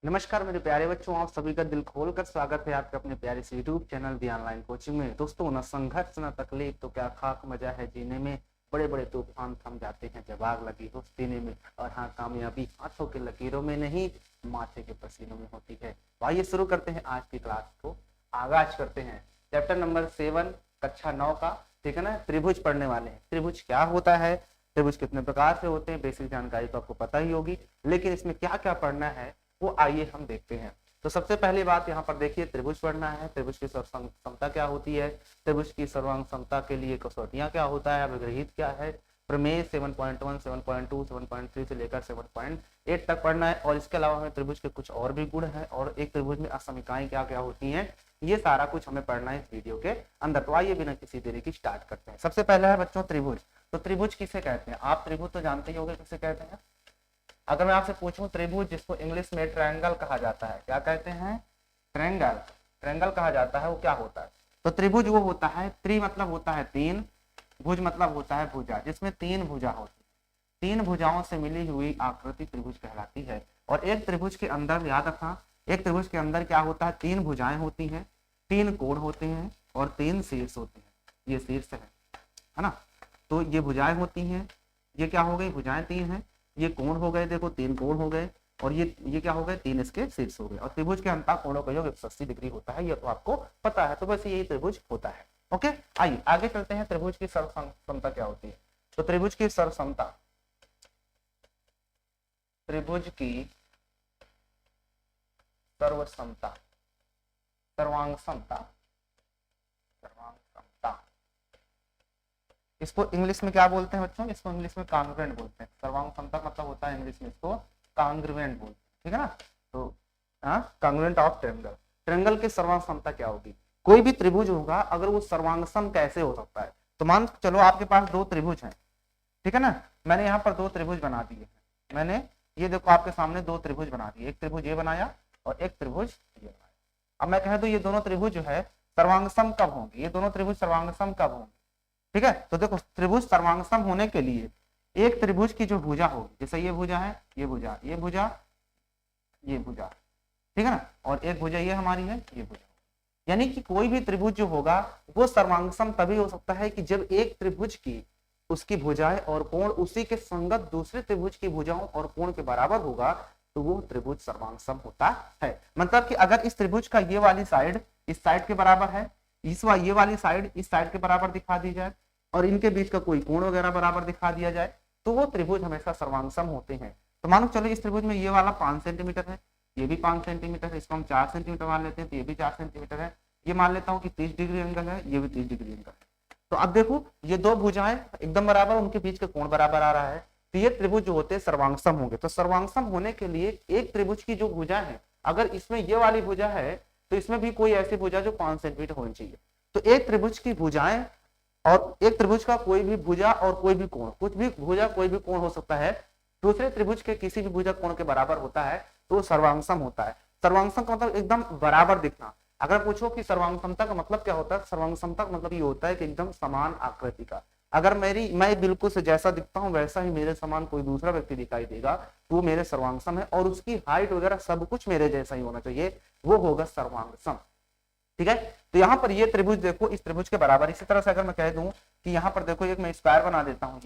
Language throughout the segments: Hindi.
नमस्कार मेरे प्यारे बच्चों, आप सभी का दिल खोलकर स्वागत है आपके अपने प्यारे से यूट्यूब चैनल दी ऑनलाइन कोचिंग में। दोस्तों, न संघर्ष न तकलीफ तो क्या खाक मजा है जीने में। बड़े बड़े तूफान थम जाते हैं जब आग लगी हो सीने में। और हाँ, कामयाबी हाथों के लकीरों में नहीं, माथे के पसीनों में होती है। तो आइए शुरू करते हैं आज की क्लास को। आगाज करते हैं चैप्टर नंबर 7 कक्षा 9 का। ठीक है ना। त्रिभुज पढ़ने वाले हैं। त्रिभुज क्या होता है, त्रिभुज कितने प्रकार से होते हैं, बेसिक जानकारी तो आपको पता ही होगी, लेकिन इसमें क्या क्या पढ़ना है वो आइए हम देखते हैं। तो सबसे पहली बात यहाँ पर देखिए, त्रिभुज पढ़ना है। त्रिभुज की समता क्या होती है, त्रिभुज की सर्वांग समता के लिए कसौटियां क्या होता है, अभिग्रहित क्या है, प्रमेय 7.1, 7.2, 7.3 से लेकर 7.8 तक पढ़ना है। और इसके अलावा हमें त्रिभुज के कुछ और भी गुण है और एक त्रिभुज में असमिकाएं क्या क्या होती हैं, ये सारा कुछ हमें पढ़ना है इस वीडियो के अंदर। तो आइए बिना किसी देरी की स्टार्ट करते हैं। सबसे पहला है बच्चों त्रिभुज। तो त्रिभुज किसे कहते हैं, आप त्रिभुज तो जानते ही होंगे किसे कहते हैं। अगर मैं आपसे पूछूं त्रिभुज, जिसको इंग्लिश में ट्रायंगल कहा जाता है, क्या कहते हैं, ट्रायंगल, ट्रायंगल कहा जाता है, वो क्या होता है। तो त्रिभुज वो होता है, त्रि मतलब होता है तीन, भुज मतलब होता है भुजा, जिसमें तीन भुजा होती है। तीन भुजाओं से मिली हुई आकृति त्रिभुज कहलाती है। और एक त्रिभुज के अंदर याद रखना, एक त्रिभुज के अंदर क्या होता है, तीन भुजाएं होती हैं, तीन कोण होते हैं और तीन शीर्ष होते हैं। ये शीर्ष है ना। तो ये भुजाएं होती हैं, ये क्या हो गई, भुजाएं तीन हैं, ये कोण हो गए, देखो तीन कोण हो गए, और ये क्या हो गए, तीन इसके शीर्ष हो गए। और त्रिभुज के अंतः कोणों का योग 180 डिग्री होता है, ये तो आपको पता है। तो बस यही त्रिभुज होता है। ओके, आइए आगे चलते हैं। त्रिभुज की सर्वसमता क्या होती है। तो त्रिभुज की सर्वसमता, त्रिभुज की सर्वसमता, सर्वांग समता, सर्वांग समता, इसको इंग्लिश में क्या बोलते हैं बच्चों, इसको इंग्लिश में कांग्रुएंट बोलते हैं। सर्वांग समता मतलब होता है इंग्लिश में इसको कांग्रुएंट बोलते हैं। ठीक है ना। तो कांग्रुएंट ऑफ ट्रायंगल। ट्रायंगल की सर्वांग समता क्या होगी, कोई भी त्रिभुज होगा अगर वो सर्वांगसम कैसे हो सकता है। तो मान चलो आपके पास दो त्रिभुज हैं, ठीक है ना। मैंने यहाँ पर दो त्रिभुज बना दिए हैं। मैंने ये देखो आपके सामने दो त्रिभुज बना दिए, एक त्रिभुज ये बनाया और एक त्रिभुज ये बनाया। अब मैं कह दूं ये दोनों त्रिभुज जो है सर्वांगसम कब होंगे, ये दोनों त्रिभुज सर्वांगसम कब होंगे। ठीक है। तो देखो त्रिभुज सर्वांगसम होने के लिए एक त्रिभुज की जो भुजा होगी, जैसे ये भुजा है, ये भुजा, ये भुजा, ये भुजा, ठीक है ना, और एक भुजा ये हमारी है, ये भुजा। यानी कि कोई भी त्रिभुज जो होगा वो सर्वांगसम तभी हो सकता है कि जब एक त्रिभुज की उसकी भुजाएं और कोण उसी के संगत दूसरे त्रिभुज की भुजाओं और कोण के बराबर होगा, तो वो त्रिभुज सर्वांगसम होता है। मतलब कि अगर इस त्रिभुज का ये वाली साइड इस साइड के बराबर है, ये वाली साइड इस साइड के बराबर दिखा दी जाए, और इनके बीच का कोई कोण वगैरह बराबर दिखा दिया जाए, तो वो त्रिभुज हमेशा सर्वांगसम होते हैं। तो मानो चलो इस त्रिभुज में ये वाला 5 सेंटीमीटर है, ये भी 5 सेंटीमीटर है, इसको हम 4 सेंटीमीटर मान लेते हैं, तो ये भी 4 सेंटीमीटर है। ये मान लेता हूँ कि 30 डिग्री एंगल है, ये भी 30 डिग्री एंगल है। तो अब देखो ये दो भुजाएं एकदम बराबर, उनके बीच का कोण बराबर आ रहा है, तो ये त्रिभुज जो होते हैं सर्वांगसम होंगे। तो सर्वांगसम होने के लिए एक त्रिभुज की जो भुजा है, अगर इसमें ये वाली भुजा है तो इसमें भी कोई ऐसी भुजा जो 5 सेंटीमीटर होनी चाहिए। तो एक त्रिभुज की भुजाएं और एक त्रिभुज का कोई भी भुजा और कोई भी कोण, कुछ भी भुजा कोई भी कोण हो सकता है, दूसरे त्रिभुज के किसी भी भुजा कोण के बराबर होता है, तो सर्वांगसम होता है। सर्वांगसम का मतलब एकदम बराबर दिखना। अगर पूछो कि सर्वांगसमता का मतलब क्या होता है, सर्वांगसमता का मतलब ये होता है कि एकदम समान आकृति का। अगर मैं बिल्कुल से जैसा दिखता हूँ वैसा ही मेरे समान कोई दूसरा व्यक्ति दिखाई देगा, तो वो मेरे सर्वांगसम है, और उसकी हाइट वगैरह सब कुछ मेरे जैसा ही होना चाहिए, वो होगा सर्वांगसम। ठीक है। तो यहाँ पर ये त्रिभुज देखो इस त्रिभुज के बराबर। इसी तरह से अगर मैं कह दूं कि यहाँ पर देखो एक मैं स्क्वायर बना देता हूँ,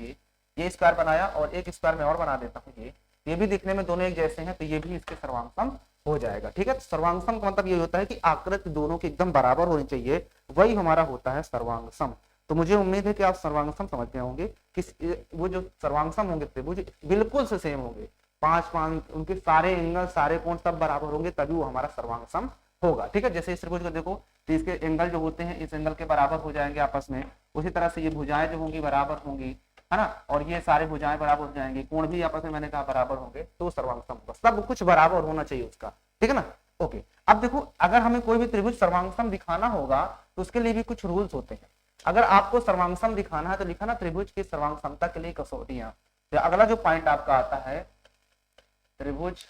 ये स्क्वायर बनाया और एक स्क्वायर में और बना देता हूँ, ये भी दिखने में दोनों एक जैसे हैं, तो ये भी इसके सर्वांगसम हो जाएगा। ठीक है। तो सर्वांगसम का मतलब ये होता है कि आकृति दोनों की एकदम बराबर होनी चाहिए, वही हमारा होता है सर्वांगसम। तो मुझे उम्मीद है कि आप सर्वांगसम समझ गए होंगे कि वो जो सर्वांगसम होंगे त्रिभुज बिल्कुल से सेम होंगे, पांच पांच उनके सारे एंगल सारे कोण सब बराबर होंगे, तभी वो हमारा सर्वांगसम होगा। ठीक है। जैसे इस त्रिभुज को देखो, तो इसके एंगल जो होते हैं इस एंगल के बराबर हो जाएंगे आपस में। उसी तरह से ये भुजाएं जो होंगी बराबर होंगी, है ना, और ये सारे भुजाएं बराबर हो जाएंगे, कोण भी आपस में मैंने कहा बराबर होंगे, तो सर्वांगसम होगा। सब कुछ बराबर होना चाहिए उसका। ठीक है ना। ओके। अब देखो अगर हमें कोई भी त्रिभुज सर्वांगसम दिखाना होगा तो उसके लिए भी कुछ रूल्स होते हैं। अगर आपको सर्वांगसम दिखाना है तो लिखा ना त्रिभुज की सर्वांगसमता के लिए कसौटियां। तो अगला जो पॉइंट आपका आता है, त्रिभुज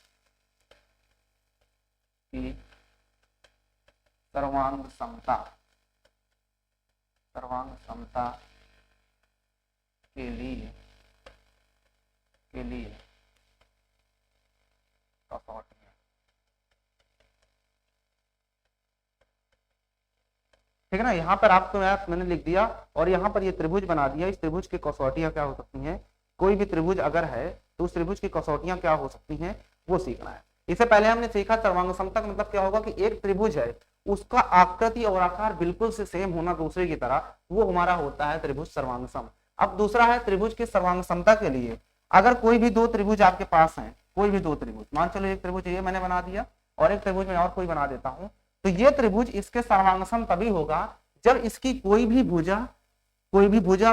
की सर्वांग समता, सर्वांग समता के लिए कसौटियां। ठीक है ना। यहाँ पर आपको मैंने लिख दिया और यहाँ पर ये त्रिभुज बना दिया। इस त्रिभुज की कसौटियां क्या हो सकती हैं, कोई भी त्रिभुज अगर है तो उस त्रिभुज की कसौटियां क्या हो सकती हैं वो सीखना है। इससे पहले हमने सीखा सर्वांग समता का मतलब क्या होगा कि एक त्रिभुज है उसका आकृति और आकार बिल्कुल से सेम होना दूसरे की तरह, वो हमारा होता है त्रिभुज सर्वांग सम। अब दूसरा है त्रिभुज की सर्वांग समता के लिए अगर कोई भी दो त्रिभुज आपके पास हैं, कोई भी दो त्रिभुज, मान चलो एक त्रिभुज ये मैंने बना दिया और एक त्रिभुज में और कोई बना देता हूं, तो ये त्रिभुज इसके सर्वांगसम तभी होगा जब इसकी कोई भी भुजा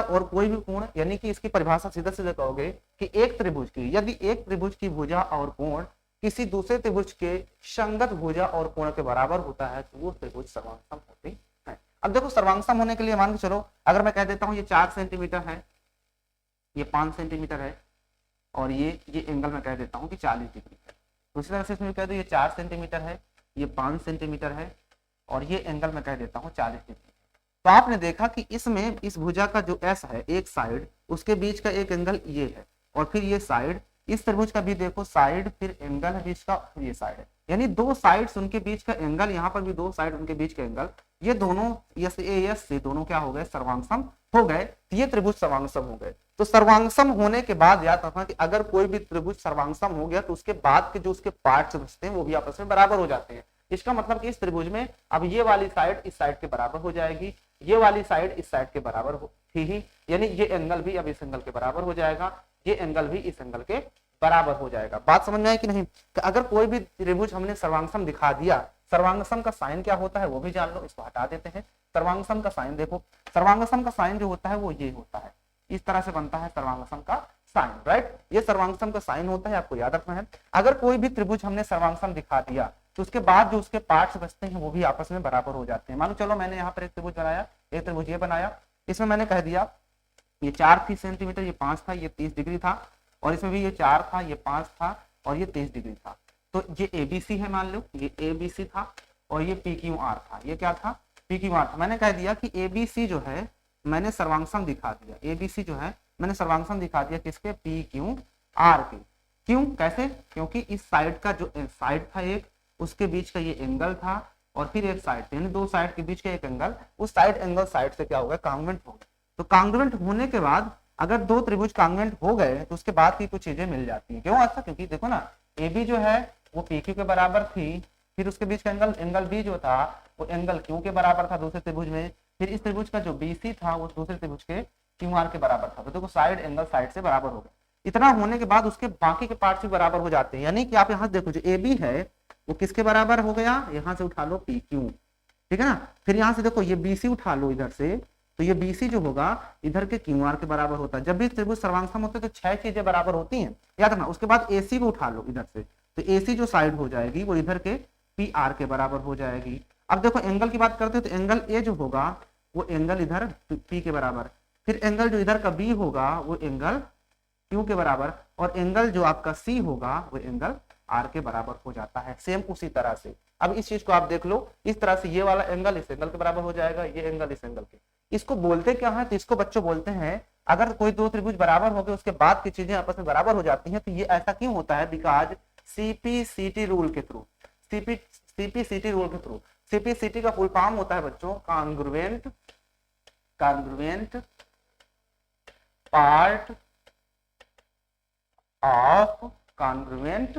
और कोई भी कोण, यानी कि इसकी परिभाषा सीधा सीधा कहोगे कि एक त्रिभुज की, यदि एक त्रिभुज की भुजा और कोण किसी दूसरे त्रिभुज के संगत भुजा और कोण के बराबर होता है तो वो त्रिभुज सर्वांगसम होती है। अब देखो सर्वांगसम होने के लिए मान के चलो अगर मैं कह देता हूं ये 4 सेंटीमीटर है, ये 5 सेंटीमीटर है और ये एंगल मैं कह देता हूं कि 40 डिग्री है, दूसरी तरह से इसमें कह दो ये 4 सेंटीमीटर है, ये 5 सेंटीमीटर है और ये एंगल मैं कह देता हूं 40 डिग्री। तो आपने देखा कि इसमें इस भुजा का जो एस है एक साइड, उसके बीच का एक एंगल ये है और फिर ये साइड, इस त्रिभुज का भी देखो साइड फिर एंगल है बीच का, ये साइड है, यानी दो साइड्स उनके बीच का एंगल, यहाँ पर भी दो साइड उनके बीच का एंगल, ये दोनों यस से दोनों क्या हो गए सर्वांगसम हो गए, तो ये त्रिभुज सर्वांगसम हो गए। तो सर्वांगसम होने के बाद याद रखना कि अगर कोई भी त्रिभुज सर्वांगसम हो गया तो उसके बाद के जो उसके पार्ट्स बचते हैं वो भी आपस में बराबर हो जाते हैं। इसका मतलब कि इस त्रिभुज में अब ये वाली साइड इस साइड के बराबर हो जाएगी, ये वाली साइड इस साइड के बराबर हो थी ही, यानी ये एंगल भी अब इस एंगल के बराबर हो जाएगा, ये एंगल भी इस एंगल के बराबर हो जाएगा। बात समझ में आई कि नहीं। तो अगर कोई भी त्रिभुज हमने सर्वांगसम दिखा दिया, सर्वांगसम का साइन क्या होता है वो भी जान लो, इसको हटा देते हैं। सर्वांगसम का साइन देखो, सर्वांगसम का साइन जो होता है वो ये होता है, इस तरह से बनता है सर्वांगसम का साइन, राइट। ये सर्वांगसम का साइन होता है, आपको याद रखना है। अगर कोई भी त्रिभुज हमने सर्वांगसम दिखा दिया तो उसके बाद जो उसके पार्ट्स बचते हैं वो भी आपस में बराबर हो जाते हैं। मानो चलो मैंने यहाँ पर एक त्रिभुज बनाया, एक त्रिभुज ये बनाया, इसमें मैंने कह दिया ये 4 थी सेंटीमीटर, ये 5 था, ये 30 डिग्री था और इसमें भी ये 4 था, ये 5 था और ये 30 डिग्री था। तो ये ABC है, मान लो ये ABC था और ये PQR था, ये क्या था PQR था। मैंने कह दिया कि ABC जो है मैंने सर्वांगसम दिखा दिया, ABC जो है मैंने सर्वांगसम दिखा दिया किसके PQR के। क्यों कैसे, क्योंकि इस साइड का जो साइड था एक, उसके बीच का ये एंगल था और फिर एक साइड, यानी दो साइड के बीच का एक एंगल, उस साइड एंगल साइड से क्या होगा कांग्रुएंट होगा। तो कांग्रुएंट होने के बाद अगर दो त्रिभुज कांग्रुएंट हो गए तो उसके बाद की कुछ चीजें मिल जाती हैं। क्यों ऐसा, क्योंकि देखो ना AB जो है वो PQ के बराबर थी, फिर उसके बीच का एंगल B जो था वो एंगल Q के बराबर था दूसरे त्रिभुज में, फिर इस त्रिभुज का जो BC था वो दूसरे त्रिभुज के QR के बराबर था। तो देखो साइड एंगल साइड से बराबर हो गए। इतना होने के बाद उसके बाकी के पार्ट्स भी बराबर हो जाते हैं, यानी कि आप यहाँ देखो जो AB है वो किसके बराबर हो गया, यहाँ से उठा लो PQ, ठीक है ना। फिर यहाँ से देखो ये BC उठा लो इधर से, तो ये BC जो होगा इधर के QR के बराबर होता है। जब भी त्रिभुज सर्वांगसम होते हैं तो 6 चीजें बराबर होती हैं, याद रखना। उसके बाद AC को उठा लो इधर से, तो AC जो साइड हो जाएगी वो इधर के PR के बराबर हो जाएगी। अब देखो एंगल की बात करते हैं तो एंगल A जो होगा वो एंगल इधर P के बराबर, फिर एंगल जो इधर का B होगा वो एंगल Q के बराबर और एंगल जो आपका C होगा वो एंगल R के बराबर हो जाता है। सेम उसी तरह से अब इस चीज को आप देख लो, इस तरह से ये वाला एंगल इस एंगल के बराबर हो जाएगा, ये एंगल इस एंगल के। इसको बोलते क्या है, तो इसको बच्चों बोलते हैं अगर कोई दो त्रिभुज बराबर हो गए उसके बाद की चीजें आपस में बराबर हो जाती हैं तो ये ऐसा क्यों होता है, बिकॉज CPCT रूल के थ्रू, CPCT रूल के थ्रू। CPCT का फुल फॉर्म होता है बच्चों congruent part of congruent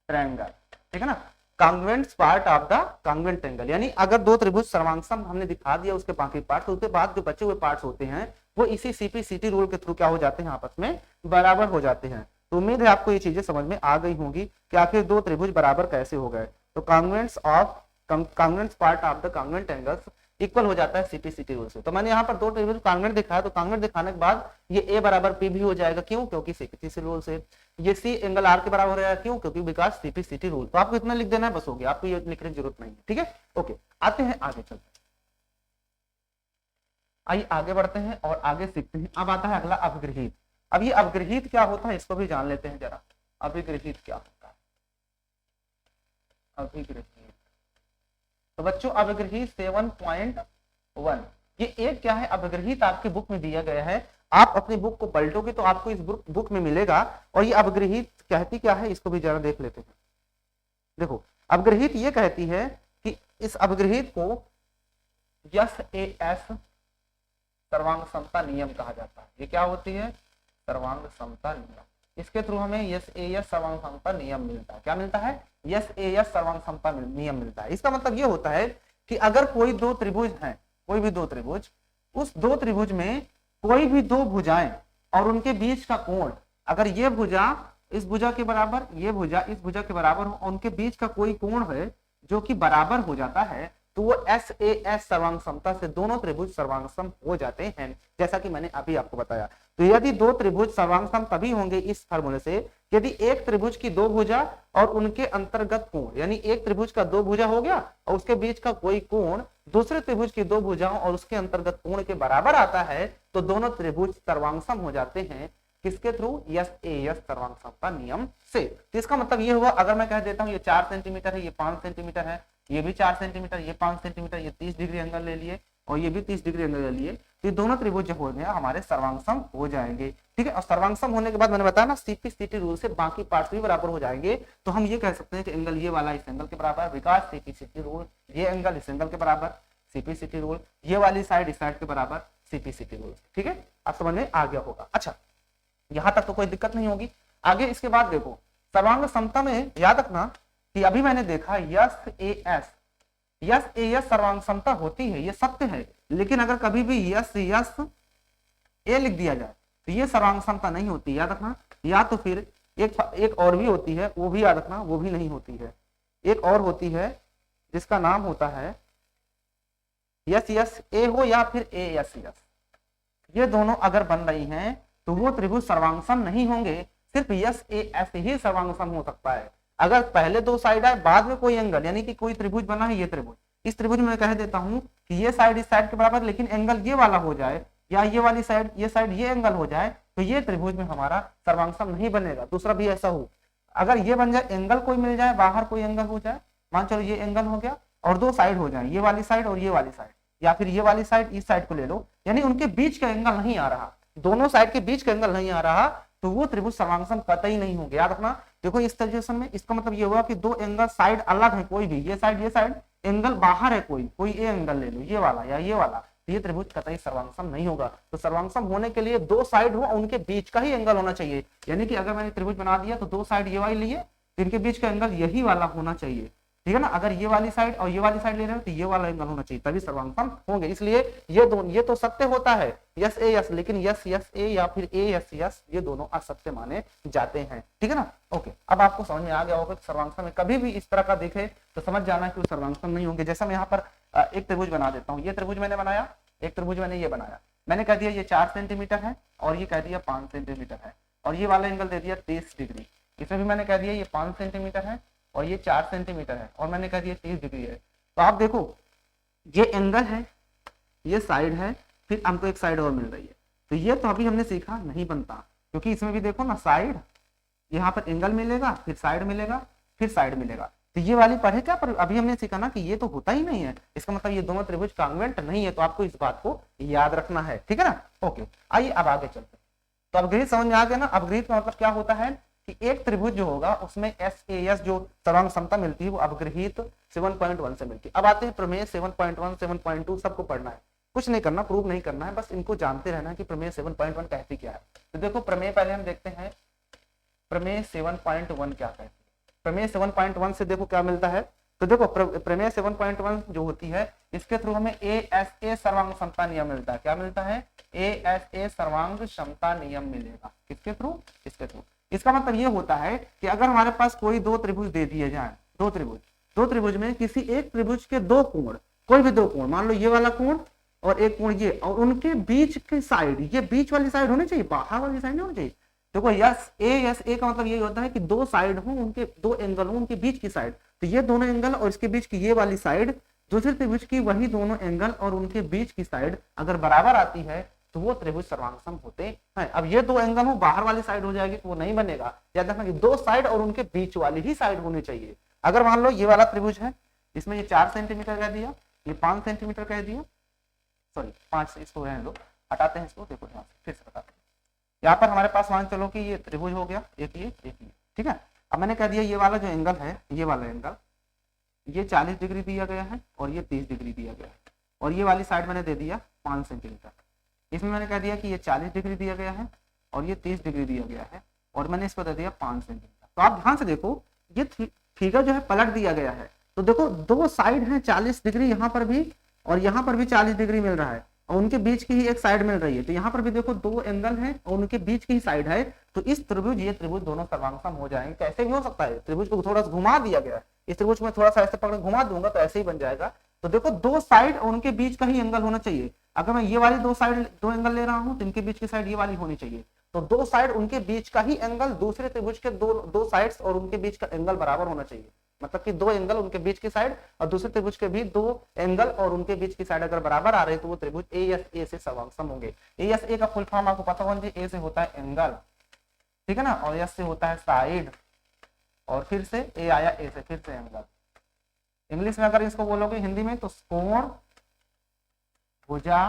triangle, ठीक है ना। Congruent part of the congruent triangle, यानी अगर दो त्रिभुज सर्वांगसम हमने दिखा दिया उसके बाकी पार्ट, तो उसके बाद जो बचे हुए पार्ट्स होते हैं वो इसी CPCT रूल के थ्रू क्या हो जाते हैं, आपस में बराबर हो जाते हैं। तो उम्मीद है आपको ये चीजें समझ में आ गई होंगी कि आखिर दो त्रिभुज बराबर कैसे हो गए। तो congruent part of the congruent angles equal हो जाता है CPCT रूल से। तो मैंने यहाँ पर दो त्रिभुज कांग्रुएंट दिखाया, तो कांग्रुएंट दिखाने के बाद ये A बराबर P भी हो जाएगा, क्यों, क्योंकि CPCT रूल से। ये C एंगल R के बराबर हो रहेगा, क्यों, क्योंकि बिकॉज CPCT रूल। तो आपको इतना लिख देना है बस हो गया, आपको ये लिखने की जरूरत नहीं है, ठीक है। ओके, आते हैं आगे, चलते हैं, आइए आगे बढ़ते हैं और आगे सीखते हैं। अब आता है अगला अभिगृहित। अब ये अभिगृहित क्या होता है इसको भी जान लेते हैं जरा। अभिगृहित क्या होता है, अभिगृहित। तो बच्चों अभिगृहित 7.1 ये एक क्या है, अभिगृहित आपके बुक में दिया गया है। आप अपनी बुक को पलटोगे तो आपको इस बुक में मिलेगा। और ये अभिगृहित कहती क्या है इसको भी जरा देख लेते हैं। देखो अभिगृहित ये कहती है कि इस अभिगृहित को SAS सर्वांग समता नियम कहा जाता है। ये क्या होती है? सर्वांग समता नियम। इसके थ्रू हमें SAS सर्वांग समता नियम मिलता है। क्या मिलता है? SAS सर्वांग समता नियम मिलता है। इसका मतलब ये होता है कि अगर कोई दो त्रिभुज हैं, कोई भी दो त्रिभुज, उस दो त्रिभुज में कोई भी दो भुजाएं और उनके बीच का कोण, अगर ये भुजा इस भुजा के बराबर, ये भुजा इस भुजा के बराबर हो, उनके बीच का कोई कोण है जो कि बराबर हो जाता है, तो वो SAS सर्वांग समता से दोनों त्रिभुज सर्वांगसम हो जाते हैं, जैसा कि मैंने अभी आपको बताया। तो यदि दो त्रिभुज सर्वांगसम तभी होंगे इस फार्मूले से यदि एक त्रिभुज की दो भुजा और उनके अंतर्गत कोण, यानी एक त्रिभुज का दो भुजा हो गया और उसके बीच का कोई कोण दूसरे त्रिभुज की दो भुजाओं और उसके अंतर्गत कोण के बराबर आता है, तो दोनों त्रिभुज सर्वांगसम हो जाते हैं। किसके थ्रू? SAS सर्वांग समता नियम से। तो इसका मतलब ये हुआ, अगर मैं कह देता हूं ये 4 सेंटीमीटर है, ये 5 सेंटीमीटर है, ये भी 4 सेंटीमीटर, ये 5 सेंटीमीटर, ये 30 डिग्री एंगल ले लिए और ये भी 30 डिग्री एंगल ले लिए, तो ये दोनों त्रिभुज जो हो गए हमारे सर्वांगसम हो जाएंगे। ठीक है, और सर्वांगसम होने के बाद मैंने बताया ना CP/CT रूल से बाकी पार्ट्स भी बराबर हो जाएंगे, तो हम ये कह सकते हैं कि एंगल ये वाला इस एंगल के बराबर, बिकॉज CP/CT रूल, ये एंगल इस एंगल के बराबर, CP/CT रूल, ये वाली साइड इस साइड के बराबर, CP/CT रूल। ठीक है, अब समझ में आ गया होगा। अच्छा, यहां तक तो कोई दिक्कत नहीं होगी। आगे इसके बाद देखो, सर्वांग समता में याद रखना कि अभी मैंने देखा SAS सर्वांग समता होती है, ये सत्य है, लेकिन अगर कभी भी SAS A लिख दिया जाए तो ये सर्वांग समता नहीं होती, याद रखना। या तो फिर एक और भी होती है, वो भी याद रखना, वो भी नहीं होती है। एक और होती है जिसका नाम होता है SSA हो या फिर ASS। ये दोनों अगर बन रही हैं तो वो त्रिभुज सर्वांगसम नहीं होंगे, सिर्फ SAS ही सर्वांगसम हो सकता है। अगर पहले दो साइड है, बाद में कोई एंगल, यानी कि कोई त्रिभुज बना है, ये त्रिभुज, इस त्रिभुज में कह देता हूं कि ये साइड इस साइड के बराबर, लेकिन एंगल ये वाला हो जाए, या ये वाली साइड ये एंगल हो जाए, तो ये त्रिभुज में हमारा सर्वांगसम नहीं बनेगा। दूसरा भी ऐसा हो, अगर ये बन जाए, एंगल कोई मिल जाए, बाहर कोई एंगल हो जाए, मान चलो ये एंगल हो गया और दो साइड हो जाए, ये वाली साइड और ये वाली साइड, या फिर ये वाली साइड इस साइड को ले लो, यानी उनके बीच का एंगल नहीं आ रहा, दोनों साइड के बीच का एंगल नहीं आ रहा, तो वो त्रिभुज सर्वांगसम कतई नहीं होंगे। याद रखना, देखो इस सिचुएशन में इसका मतलब ये हुआ कि दो एंगल साइड अलग है, कोई भी ये साइड एंगल बाहर है, कोई ए एंगल ले लो, ये वाला या ये वाला, तो ये त्रिभुज कतई सर्वांगसम नहीं होगा। तो सर्वांगसम होने के लिए दो साइड हो, उनके बीच का ही एंगल होना चाहिए। यानी कि अगर मैंने त्रिभुज बना दिया तो दो साइड ये वाली लिए, तो इनके बीच का एंगल यही वाला होना चाहिए। ठीक है ना, अगर ये वाली साइड और ये वाली साइड ले रहे हो तो ये वाला एंगल होना चाहिए, तभी सर्वांगसम होंगे। इसलिए ये तो सत्य होता है SAS, लेकिन SSA या फिर ASS ये दोनों असत्य माने जाते हैं। ठीक है ना, ओके। अब आपको समझ में आ गया होगा कि सर्वांगसम में कभी भी इस तरह का देखे तो समझ जाना कि वो सर्वांगसम नहीं होंगे। जैसा मैं यहाँ पर एक त्रिभुज बना देता हूँ, ये त्रिभुज मैंने बनाया, एक त्रिभुज मैंने ये बनाया, मैंने कह दिया ये 4 सेंटीमीटर है और ये कह दिया 5 सेंटीमीटर है, और ये वाला एंगल दे दिया 30 डिग्री। इसमें भी मैंने कह दिया ये 5 सेंटीमीटर है और ये 4 सेंटीमीटर है, और मैंने कह दिया 30 डिग्री है। तो आप देखो ये एंगल है, ये साइड है, फिर हमको एक साइड और मिल रही है, तो ये तो अभी हमने सीखा नहीं बनता, क्योंकि इसमें भी देखो ना, साइड, यहाँ पर एंगल मिलेगा, फिर साइड मिलेगा, फिर साइड मिलेगा, तो ये वाली पढ़े क्या, पर अभी हमने सीखा ना कि ये तो होता ही नहीं है, इसका मतलब ये दोनों त्रिभुज कांग्रुएंट नहीं है। तो आपको इस बात को याद रखना है। ठीक है ना, ओके। आइए अब आगे चलते हैं। तो अपग्रहित समझ में आ गया ना। अपग्रहित का मतलब क्या होता है कि एक त्रिभुज जो होगा उसमें SAS जो सर्वांग समता मिलती है वो अपग्रहित 7.1 से मिलती है। अब आते हैं प्रमेय 7.1, 7.2 सबको पढ़ना है, कुछ नहीं करना, प्रूव नहीं करना है, बस इनको जानते रहना है कि प्रमेय 7.1 कहती क्या है। तो देखो प्रमेय पहले हम देखते हैं, प्रमेय 7.1 क्या कहती है। प्रमेय 7.1 से देखो क्या मिलता है। तो देखो प्रमेय 7.1 जो होती है इसके थ्रू हमें ASA सर्वांग समता नियम मिलता है। क्या मिलता है? ASA सर्वांग क्षमता नियम मिलेगा। किसके थ्रू? इसके थ्रू। इसका मतलब ये होता है कि अगर हमारे पास कोई दो त्रिभुज दे दिए जाए, दो त्रिभुज में किसी एक त्रिभुज के दो कोण, कोई भी दो कोण, मान लो ये वाला कोण और एक कोण ये, और उनके बीच की साइड, ये बीच वाली साइड होनी चाहिए, बाहर वाली साइड नहीं होनी चाहिए। देखो SAS का मतलब ये होता है कि दो साइड हो, उनके दो एंगल हो, उनके बीच की साइड, तो ये दोनों एंगल और इसके बीच की ये वाली साइड, दूसरे त्रिभुज की वही दोनों एंगल और उनके बीच की साइड अगर बराबर आती है तो वो त्रिभुज सर्वांगसम होते हैं। अब ये दो एंगल हो, बाहर वाली साइड हो जाएगी तो वो नहीं बनेगा। याद रखना कि दो साइड और उनके बीच वाली ही साइड होनी चाहिए। अगर मान लो ये वाला त्रिभुज है, इसमें ये 4 सेंटीमीटर कह दिया, ये 5 सेंटीमीटर कह दिया, सॉरी 5, इसको रहने दो, हटाते हैं इसको। देखो यहाँ से फिर से बताते हैं। यहाँ पर हमारे पास मान चलो कि ये त्रिभुज हो गया, एक ये ठीक है। अब मैंने कह दिया ये वाला जो एंगल है, ये वाला एंगल, ये 40 डिग्री दिया गया है और ये 30 डिग्री दिया गया है, और ये वाली साइड मैंने दे दिया 5 सेंटीमीटर। इसमें मैंने कह दिया कि ये 40 डिग्री दिया गया है और ये 30 डिग्री दिया गया है और मैंने इसको दे दिया 5 सेंटीमीटर। तो आप ध्यान से देखो, ये फिगर जो है पलट दिया गया है। तो देखो दो साइड है 40 डिग्री, यहाँ पर भी और यहाँ पर भी 40 डिग्री मिल रहा है और उनके बीच की ही एक साइड मिल रही है। तो यहाँ पर भी देखो दो एंगल है और उनके बीच की ही साइड है। तो इस त्रिभुज, ये त्रिभुज दोनों सर्वांगसम हो जाएंगे। कैसे भी हो सकता है, त्रिभुज को थोड़ा सा घुमा दिया गया है, इस त्रिभुज को मैं थोड़ा सा ऐसे पकड़ घुमा दूंगा तो ऐसे ही बन जाएगा। तो देखो दो साइड और उनके बीच का ही एंगल होना चाहिए। अगर मैं ये वाली दो साइड, दो एंगल ले रहा हूँ तो इनके बीच की साइड ये वाली होनी चाहिए। तो दो साइड उनके बीच का ही एंगल दूसरे त्रिभुज के दो साइड्स और उनके बीच का एंगल बराबर होना चाहिए। मतलब कि दो एंगल उनके बीच की साइड और दूसरे त्रिभुज के भी दो एंगल और उनके बीच की साइड अगर बराबर आ रहे तो वो त्रिभुज ए से सर्वांगसम होंगे। ए का फुल फॉर्म आपको पता होना चाहिए। ए से होता है एंगल, ठीक है ना, और एस से होता है साइड, और फिर से ए आया ए से, फिर से एंगल। इंग्लिश में अगर इसको बोलोगे हिंदी में तो कोण, भुजा,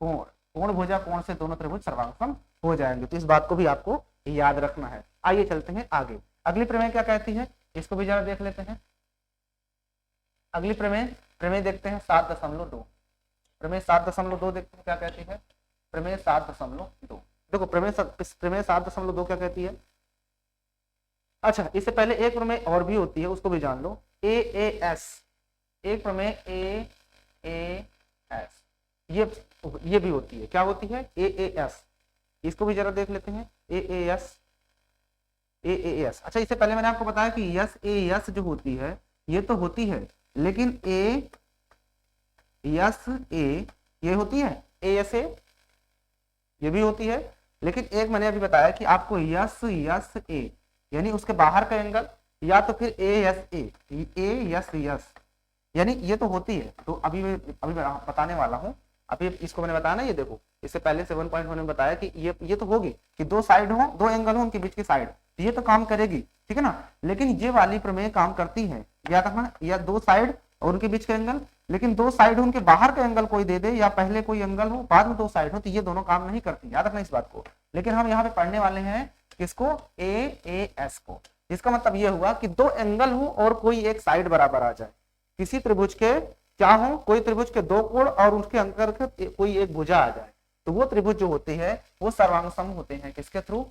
कोण, कोण भुजा कोण से दोनों त्रिभुज सर्वांगसम हो जाएंगे। तो इस बात को भी आपको याद रखना है। आइए चलते हैं आगे। अगली प्रमेय क्या कहती है, इसको भी जरा देख लेते हैं। अगली प्रमेय देखते हैं 7.2। प्रमेय 7.2 देखते हैं क्या कहती है। प्रमेय 7.2, देखो प्रमेय 7.2 क्या कहती है। अच्छा, इससे पहले एक प्रमेय और भी होती है, उसको भी जान लो। AAS, एक प्रमेय AAS, ये भी होती है। क्या होती है, AAS। इसको भी जरा देख लेते हैं। AAS। अच्छा, इससे पहले मैंने आपको बताया कि AS जो होती है ये तो होती है, लेकिन ASA ये होती है, ASA ये भी होती है। लेकिन एक मैंने अभी बताया कि आपको ASA यानी उसके बाहर का एंगल, या तो फिर AS यानी ये तो होती है। तो अभी बताने वाला हूँ। अभी इसको मैंने बताया ना, ये देखो इससे पहले 7.1 में बताया कि ये तो होगी कि दो साइड हो, दो एंगल हो उनके बीच की साइड, तो ये तो काम करेगी, ठीक है ना। लेकिन ये वाली प्रमेय काम करती है या तक या दो साइड और उनके बीच का एंगल, लेकिन दो साइड हो उनके बाहर का एंगल कोई दे दे, या पहले कोई एंगल हो बाद में दो साइड हो, तो ये दोनों काम नहीं करती। याद रखना इस बात को। लेकिन हम यहाँ पे पढ़ने वाले हैं किसको, AAS को। इसका मतलब ये हुआ कि दो एंगल हो और कोई एक साइड बराबर आ जाए। किसी त्रिभुज के क्या हो, कोई त्रिभुज के दो कोण और उसके अंतर्गत कोई एक भुजा आ जाए, तो वो त्रिभुज जो होती है वो सर्वांगसम होते हैं। किसके थ्रू,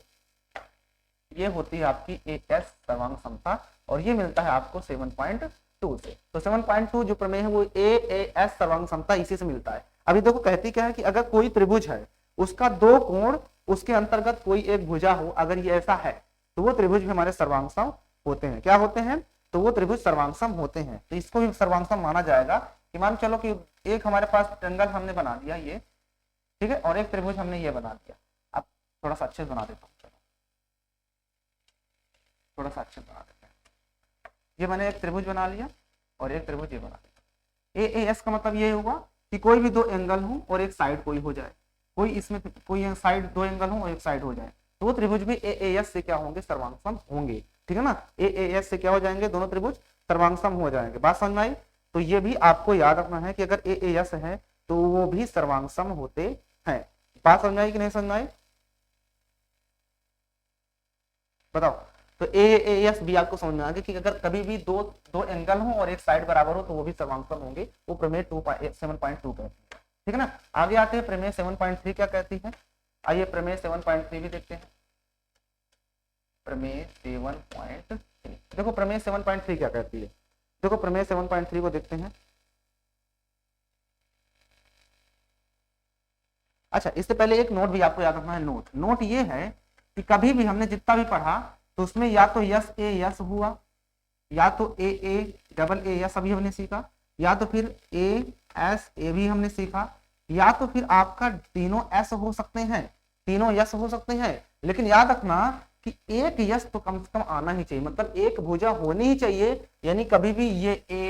ये होती है आपकी AS सर्वांग समता, और ये मिलता है आपको 7.2 से। तो 7.2 जो प्रमेय है वो AAS सर्वांग समता इसी से मिलता है। अभी देखो कहती क्या है कि अगर कोई त्रिभुज है, उसका दो कोण, उसके अंतर्गत कोई एक भुजा हो, अगर ये ऐसा है तो वो त्रिभुज भी हमारे सर्वांगसम होते हैं। क्या होते हैं, तो वो त्रिभुज सर्वांगसम होते हैं। तो इसको भी सर्वांगसम माना जाएगा। कि मान चलो कि एक हमारे पास ट्रायंगल हमने बना दिया ये, ठीक है, और एक त्रिभुज हमने ये बना दिया। अब थोड़ा सा अच्छे से बना देता हूँ, थोड़ा सा अच्छे बना देते हैं। ये मैंने एक त्रिभुज बना लिया और एक त्रिभुज ये बना दिया। AAS का मतलब ये हुआ कि कोई भी दो एंगल हो और एक साइड कोई हो जाए, कोई इसमें कोई साइड दो एंगल हो और एक साइड हो जाए, तो वो त्रिभुज भी AAS से क्या होंगे, सर्वांगसम होंगे, ठीक है ना। AAS से क्या हो जाएंगे, दोनों त्रिभुज सर्वांगसम हो जाएंगे। बात समझ में आई। तो ये भी आपको याद रखना है कि अगर AAS है तो वो भी सर्वांगसम होते हैं। बात समझ में आई कि नहीं समझ में आई, बताओ। तो AAS भी आपको समझ में आ गया कि अगर कभी भी दो एंगल हो और एक साइड बराबर हो तो वो भी सर्वांगसम होंगे। वो प्रमेय 7.2 कहती है, ठीक है ना। आगे आते हैं प्रमेय 7.3 क्या कहती है। आइए प्रमेय 7.3 भी देखते हैं। प्रमेय 7.3, देखो प्रमेय 7.3 क्या कहती है। देखो प्रमेय 7.3 को देखते हैं। अच्छा, इससे पहले एक नोट भी आपको याद रखना है। नोट ये है कि कभी भी हमने जितना भी पढ़ा तो उसमें या तो यस हुआ, या तो AA अभी हमने सीखा, या तो फिर ASA भी हमने सीखा, या तो फिर आपका तीनों S हो सकते हैं, तीनों यस हो सकते हैं। लेकिन याद रखना कि एक यस तो कम से कम आना ही चाहिए, मतलब एक भुजा होनी ही चाहिए। यानी कभी भी ये A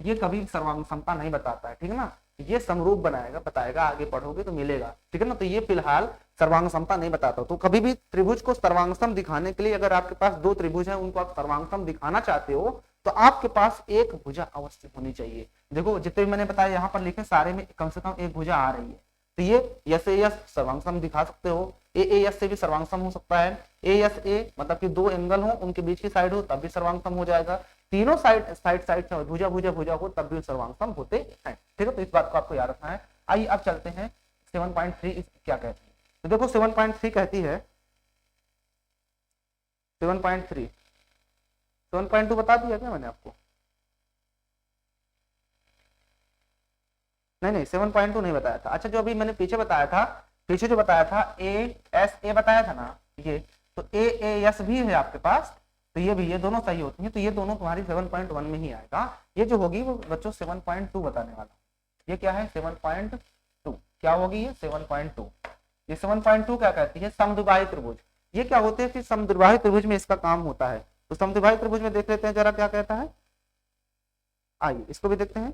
ये कभी सर्वांगसमता नहीं बताता है, ठीक है ना। ये समरूप बताएगा, आगे पढ़ोगे तो मिलेगा, ठीक है ना। तो ये फिलहाल सर्वांगसमता नहीं बताता। तो कभी भी त्रिभुज को सर्वांगसम दिखाने के लिए अगर आपके पास दो त्रिभुज हैं, उनको आप सर्वांगसम दिखाना चाहते हो तो आपके पास एक भुजा अवश्य होनी चाहिए। देखो जितने भी मैंने बताया यहाँ पर लिखे सारे में कम से कम एक भुजा आ रही है, तो ये यस सर्वांगसम दिखा सकते हो। ए एस से भी सर्वांग सम हो सकता है, ए एस ए मतलब कि दो एंगल हो उनके बीच की साइड हो तब भी सर्वांग सम हो जाएगा, तीनों साइड से भुजा भुजा भुजा हो तब भी सर्वांग सम होते हैं। ठीक है, तो इस बात को आपको याद रखना है। आइए अब चलते हैं 7.3 क्या कहती है। तो देखो 7.3 कहती है 7.3 7.2 बता दिया क्या मैंने आपको? नहीं 7.2 नहीं बताया था। अच्छा, जो अभी मैंने पीछे बताया था, पीछे जो बताया था ए एस ए बताया था ना, ये तो ए एस भी है आपके पास, तो ये भी, ये दोनों सही होती हैं, तो ये दोनों तुम्हारी 7.1 में ही आएगा। ये जो होगी वो बच्चों 7.2 बताने वाला। ये क्या है 7.2, क्या होगी ये 7.2। ये 7.2 क्या कहती है, समद्विबाही त्रिभुज। ये क्या होते हैं, फिर समद्विबाही त्रिभुज में इसका काम होता है। तो समद्विबाही त्रिभुज में देख लेते हैं जरा क्या कहता है, आइए इसको भी देखते हैं।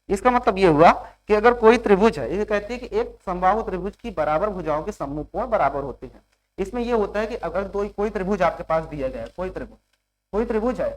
इसका मतलब ये हुआ कि अगर कोई त्रिभुज है, ये कहती है कि एक समबाहु त्रिभुज की बराबर भुजाओं के सम्मुख कोण बराबर होते हैं। इसमें ये होता है कि अगर कोई त्रिभुज आपके पास दिया गया है, कोई त्रिभुज है,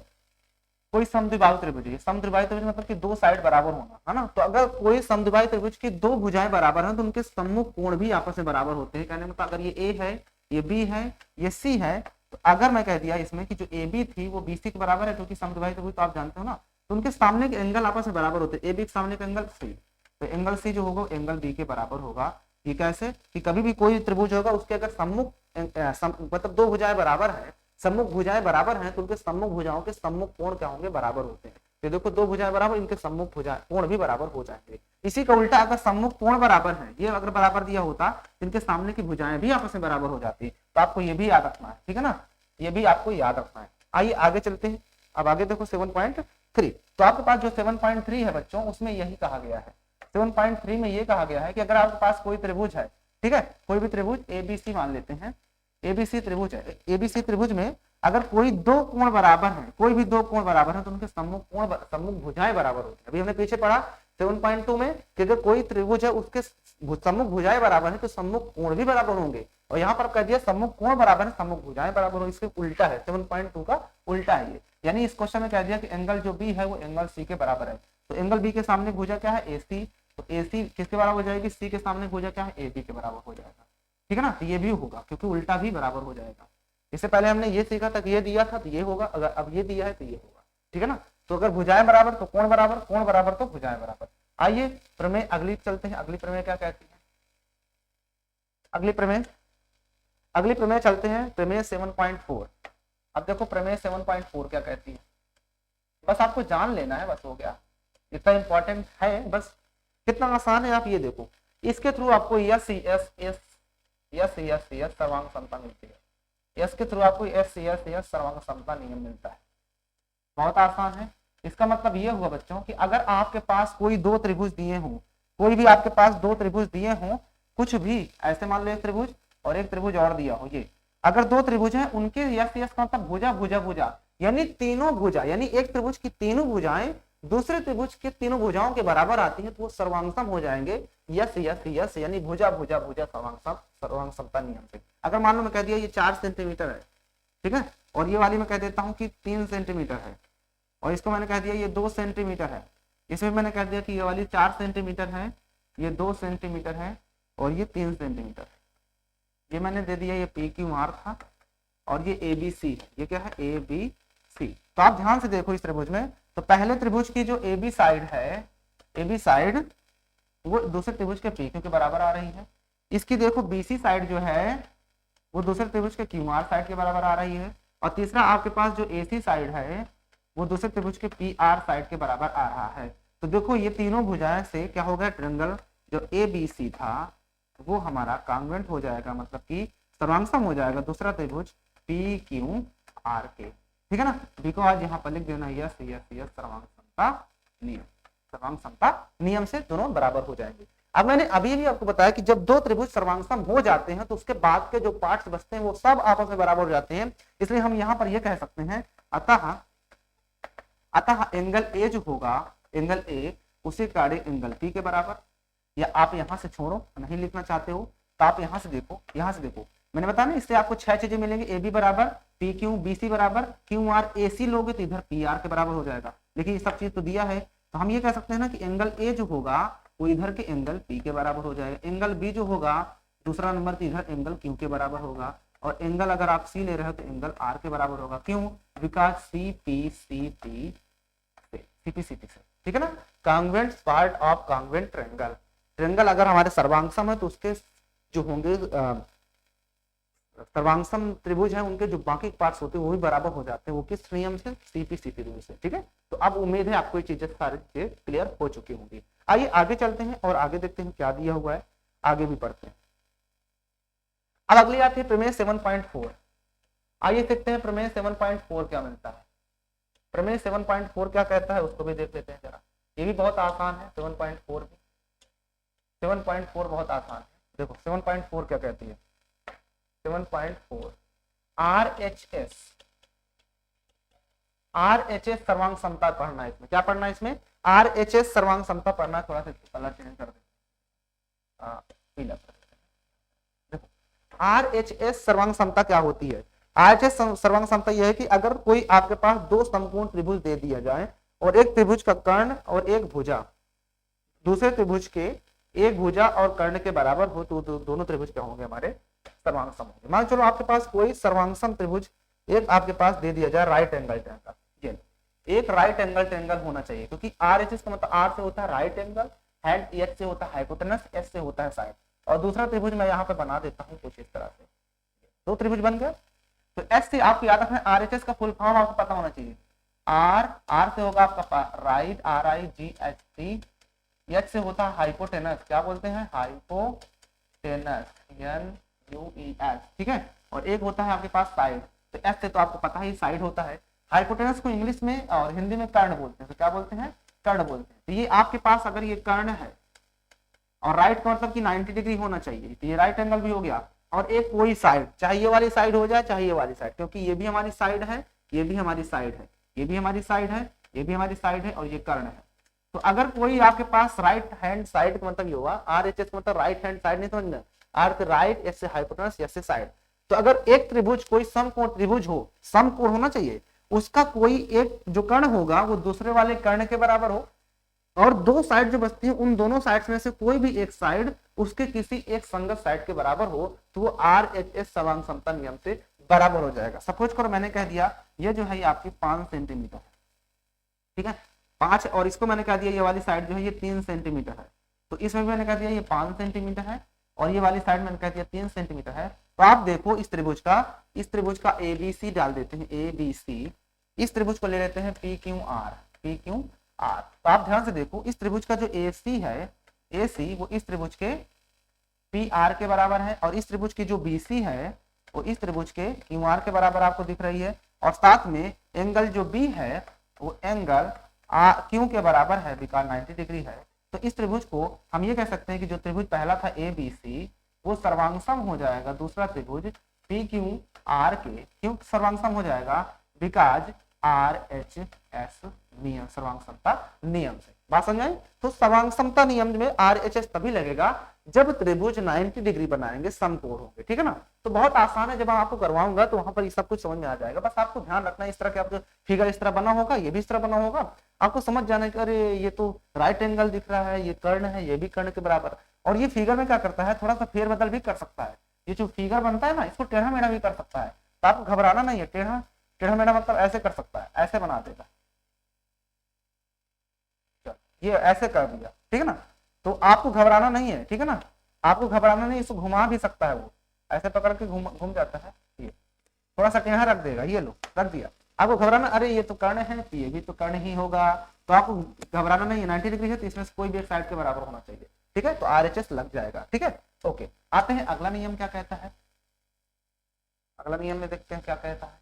कोई समद्विबाहु त्रिभुज है। समद्विबाहु त्रिभुज मतलब कि दो साइड बराबर होना है ना। तो अगर कोई समद्विबाहु त्रिभुज की दो भुजाएं बराबर हैं तो उनके सम्मुख कोण भी आपस में बराबर होते हैं। कहने मतलब अगर ये ए है, ये बी है, ये सी है, तो अगर मैं कह दिया इसमें कि जो ए बी थी वो बी सी के बराबर है, क्योंकि समद्विबाहु त्रिभुज तो आप जानते हो ना, तो उनके सामने के एंगल आपस में बराबर होते हैं। ए बी के सामने का एंगल सी, तो एंगल सी जो होगा एंगल बी के बराबर होगा। ये कैसे कि कभी भी कोई त्रिभुज होगा उसके अगर सम्मुख मतलब दो भुजाएं बराबर है, सम्मुख भुजाएं बराबर हैं, तो उनके सम्मुख भुजाओं के सम्मुख कोण क्या होंगे, बराबर होते हैं। तो देखो दो भुजाएं बराबर, इनके सम्मुख भुजाएं कोण भी बराबर हो जाएंगे। इसी का उल्टा अगर सम्मुख कोण बराबर है, ये अगर बराबर दिया होता तो इनके सामने की भुजाएं भी आपस में बराबर हो जाती। तो आपको ये भी याद रखना है, ठीक है ना, ये भी आपको याद रखना है। आइए आगे चलते हैं। अब आगे देखो 7.3। तो आपके पास जो 7.3 है बच्चों, उसमें यही कहा गया है। 7.3 में ये कहा गया है कि अगर आपके पास कोई त्रिभुज है, ठीक है, कोई भी त्रिभुज एबीसी मान लेते हैं, एबीसी त्रिभुज है, एबीसी त्रिभुज में अगर कोई दो कोण बराबर है, कोई भी दो कोण बराबर है, तो उनके सम्मुख भुजाएं बराबर होती है। अभी हमने पीछे पढ़ा 7.2 में कि अगर कोई त्रिभुज है उसके सम्मुख भुजाएं बराबर है तो सम्मुख कोण भी बराबर होंगे, और यहाँ पर कह दिया सम्मुख कोण बराबर है, सम्मुख भुजाएं बराबर होंगे। इसके उल्टा है, 7.2 का उल्टा है ये। यानी इस क्वेश्चन में कह दिया कि एंगल जो बी है वो एंगल सी के बराबर है। तो एंगल बी के सामने भुजा क्या है, एसी, तो एसी किसके बराबर हो जाएगी, सी के सामने भुजा क्या है, एबी के बराबर हो जाएगा। ठीक है ना, तो ये भी होगा क्योंकि उल्टा भी बराबर हो जाएगा। इससे पहले हमने ये सीखा था कि ये दिया था तो ये होगा, अगर अब ये दिया है तो ये होगा। ठीक है ना, तो अगर भुजाएं बराबर तो कोण बराबर, कोण बराबर तो भुजाएं बराबर। आइए प्रमेय अगली चलते हैं। अगली प्रमेय क्या कहती है, अगली प्रमेय चलते हैं, प्रमेय 7.4। अब देखो प्रमेय 7.4 क्या कहती है, बस आपको जान लेना है, बस हो गया, इतना इंपॉर्टेंट है, बस कितना आसान है आप ये देखो। इसके थ्रू आपको yes yes yes yes yes yes सर्वांग समता मिलती है। यस के थ्रू आपको यस यस यस सर्वांग समता नियम मिलता है। बहुत आसान है। इसका मतलब ये हुआ बच्चों कि अगर आपके पास कोई दो त्रिभुज दिए हों, कोई भी आपके पास दो त्रिभुज दिए हों, कुछ भी ऐसे मान लो एक त्रिभुज और एक त्रिभुज और दिया हो, ये अगर दो त्रिभुज हैं उनके यस यस का मतलब भुजा भुजा भुजा, यानी तीनों भुजा, यानी एक त्रिभुज की तीनों भुजाएं दूसरे त्रिभुज के तीनों भुजाओं के बराबर आती हैं तो वो सर्वांगसम हो जाएंगे यस यस यस, यानी भुजा भुजा भुजा सर्वांग समता नियम से। अगर मान लो मैं कह दिया ये 4 सेंटीमीटर है, ठीक है, और ये वाली मैं कह देता हूँ कि 3 सेंटीमीटर है, और इसको मैंने कह दिया ये 2 सेंटीमीटर है, इसमें मैंने कह दिया कि ये वाली 4 सेंटीमीटर है, ये 2 सेंटीमीटर है, और ये 3 सेंटीमीटर है। ये मैंने दे दिया, ये पी क्यू आर था, और ये ए बी सी, ये क्या है ए बी सी। तो आप ध्यान से देखो इस त्रिभुज में, तो पहले त्रिभुज की जो ए बी साइड है, ए बी साइड वो दूसरे त्रिभुज के पी क्यू के बराबर आ रही है। इसकी देखो बी सी साइड जो है वो दूसरे त्रिभुज के क्यू आर साइड के बराबर आ रही है, और तीसरा आपके पास जो ए सी साइड है वो दूसरे त्रिभुज के पी आर साइड के बराबर आ रहा है। तो देखो ये तीनों भुजाएं से क्या हो गया, ट्रायंगल जो ए बी सी था वो हमारा कांग्रुएंट हो जाएगा, मतलब कि सर्वांगसम हो जाएगा दूसरा त्रिभुज पी क्यू आर के। ठीक है ना, बी को आज यहाँ पर लिख देना यस यस यस सर्वांग समता नियम, सर्वांग समता नियम से दोनों बराबर हो जाएंगे। अब मैंने अभी भी आपको बताया कि जब दो त्रिभुज सर्वांगसम हो जाते हैं तो उसके बाद के जो पार्ट्स बचते हैं वो सब आपस में बराबर हो जाते हैं। इसलिए हम यहाँ पर यह कह सकते हैं अतः एंगल ए जो होगा, एंगल ए उसी कार्य एंगल पी के बराबर। या आप यहां से छोड़ो, नहीं लिखना चाहते हो तो आप यहां से देखो, यहां से देखो, मैंने बताया ना इससे आपको 6 चीजें मिलेंगी। ए बी बराबर पी क्यू, बी सी बराबर क्यू आर, ए सी लोगे तो इधर पी आर के बराबर हो जाएगा। लेकिन ये सब चीज तो दिया है, तो हम ये कह सकते हैं ना कि एंगल ए जो होगा वो इधर के एंगल पी के बराबर हो जाएगा, एंगल बी जो होगा दूसरा नंबर की इधर एंगल क्यू के बराबर होगा, और एंगल अगर आप सी ले रहे हो तो एंगल आर के बराबर होगा। क्यों? Because C P C P से, ठीक है ना। Congruent part of congruent triangle, triangle अगर हमारे सर्वांगसम है तो उसके जो होंगे सर्वांगसम त्रिभुज है उनके जो बाकी पार्ट्स होते हैं वो भी बराबर हो जाते हैं। वो किस नियम से? सीपी रूल से, ठीक है। तो अब उम्मीद है आपको ये चीजें सारी चीजें क्लियर हो चुकी होंगी। आइए आगे चलते हैं और आगे देखते हैं क्या दिया हुआ है, आगे भी पढ़ते हैं। अब अगली आती है प्रमेय 7.4। आइए देखते हैं प्रमेय 7.4 क्या मिलता है। प्रमेय 7.4 क्या कहता है उसको भी देख लेते हैं जरा। ये भी बहुत आसान है 7.4 भी। 7.4 बहुत आसान है। देखो 7.4 क्या कहती है। 7.4 RHS सर्वांग समता पढ़ना है। इसमें क्या पढ़ना है? इसमें RHS सर्वांग समता पढ़ना है। थोड़ा सा कलर चेंज कर दें, पीला। देखो RHS सर्वांग समता क्या होती है? RHS सर्वांग समता यह है कि अगर कोई आपके पास दो समकोण त्रिभुज दे दिया जाए और एक त्रिभुज का कर्ण और एक भुजा दूसरे त्रिभुज के एक भुजा और कर्ण के बराबर हो तो दोनों त्रिभुज क्या होंगे? हमारे सर्वांगसम होंगे। मान चलो आपके पास कोई सर्वांगसम त्रिभुज एक आपके पास दे दिया जाए राइट एंगल ट्रायंगल, ये एक राइट एंगल ट्रायंगल होना चाहिए, क्योंकि RHS का मतलब R से होता है राइट एंगल, हैंड H से होता है हाइपोटेनस, S से होता है साइड। और दूसरा त्रिभुज मैं यहाँ पे बना देता हूँ कुछ इस तरह से, दो त्रिभुज बन गए। तो S से आपको याद रखना है RHS का फुल फॉर्म आपको पता होना चाहिए। R से होगा आपका राइट RIGHT, H से होता है हाइपोटेनस, क्या बोलते हैं? हाइपोटेनस NUES, ठीक है। और एक होता है आपके पास साइड, तो S से तो आपको पता ही साइड होता है। हाइपोटेनस को इंग्लिश में और हिंदी में कर्ण बोलते हैं, तो क्या बोलते हैं? कर्ण बोलते हैं। तो ये आपके पास अगर ये कर्ण है और राइट का मतलब कि 90 डिग्री होना चाहिए, तो ये राइट एंगल भी हो गया। और एक कोई साइड, चाहे ये वाली साइड हो जाए चाहे ये वाली साइड, क्योंकि ये भी हमारी साइड है, ये भी हमारी साइड है, ये भी हमारी साइड है, ये भी हमारी साइड है और ये कर्ण है। तो अगर कोई आपके पास राइट हैंड साइड का मतलब ये हुआ, RHS का मतलब राइट हैंड साइड नहीं समझना, अर्थ राइट, S से हाइपोटेनस, S से साइड। तो अगर एक त्रिभुज कोई समकोण त्रिभुज हो, समकोण होना चाहिए, उसका कोई एक जो कर्ण होगा वो दूसरे वाले कर्ण के बराबर हो, और दो साइड जो बचती है उन दोनों साइड्स में से कोई भी एक साइड उसके किसी एक संगत साइड के बराबर हो, तो वो RHS सर्वांग समता नियम से बराबर हो जाएगा। सपोज करो मैंने कह दिया ये जो है ये आपकी 5 सेंटीमीटर है, ठीक है, 5, और इसको मैंने कह दिया ये वाली साइड जो है ये 3 सेंटीमीटर है, तो इसमें मैंने कह दिया ये 5 सेंटीमीटर है और ये वाली साइड मैंने कह दिया 3 सेंटीमीटर है। तो आप देखो इस त्रिभुज का ABC डाल देते हैं, ABC। इस त्रिभुज को ले लेते हैं PQR। तो आप ध्यान से देखो इस त्रिभुज का जो AC है, AC वो इस त्रिभुज के PR के बराबर है, और इस त्रिभुज की जो BC है वो इस त्रिभुज के QR के बराबर आपको दिख रही है। और साथ में एंगल जो B है वो एंगल Q के बराबर है, बिकॉज 90 डिग्री है। तो इस त्रिभुज को हम ये कह सकते हैं कि जो त्रिभुज पहला था ABC वो सर्वांगसम हो जाएगा दूसरा त्रिभुज PQR के। क्यों सर्वांगसम हो जाएगा? बिकॉज RHS नियम, सर्वांग समता नियम से। बात समझ आई? तो सर्वांग समता नियम में RHS तभी लगेगा जब त्रिभुज 90 डिग्री बनाएंगे, समकोण होंगे, ठीक है ना। तो बहुत आसान है, जब मैं आपको करवाऊंगा तो वहां पर ये सब कुछ समझ में आ जाएगा। बस आपको ध्यान रखना इस तरह के आपको फिगर इस तरह बना होगा, ये भी इस तरह बना होगा, आपको समझ जाना कि अरे ये तो राइट एंगल दिख रहा है, ये कर्ण है, ये भी कर्ण के बराबर। और ये फिगर में क्या करता है, थोड़ा सा फेरबदल भी कर सकता है। ये जो फिगर बनता है ना इसको टेढ़ा मेढ़ा भी कर सकता है, तो आपको घबराना नहीं है। टेढ़ा मेढ़ा मतलब ऐसे कर सकता है, ऐसे बना देगा, ये ऐसे कर दिया, ठीक है ना। तो आपको घबराना नहीं है, ठीक है ना, आपको घबराना नहीं। इसको घुमा भी सकता है, वो ऐसे पकड़ के घूम जाता है, ये थोड़ा सा टेढ़ा रख देगा, ये लो रख दिया। आपको घबराना, अरे ये तो कर्ण है, ये भी तो कर्ण ही होगा, तो आपको घबराना नहीं है। 90 डिग्री है तो इसमें से कोई भी एक साइड के बराबर होना चाहिए, ठीक है। तो RHS लग जाएगा, ठीक है। ओके, आते हैं अगला नियम क्या कहता है। अगला नियम में देखते हैं क्या कहता है।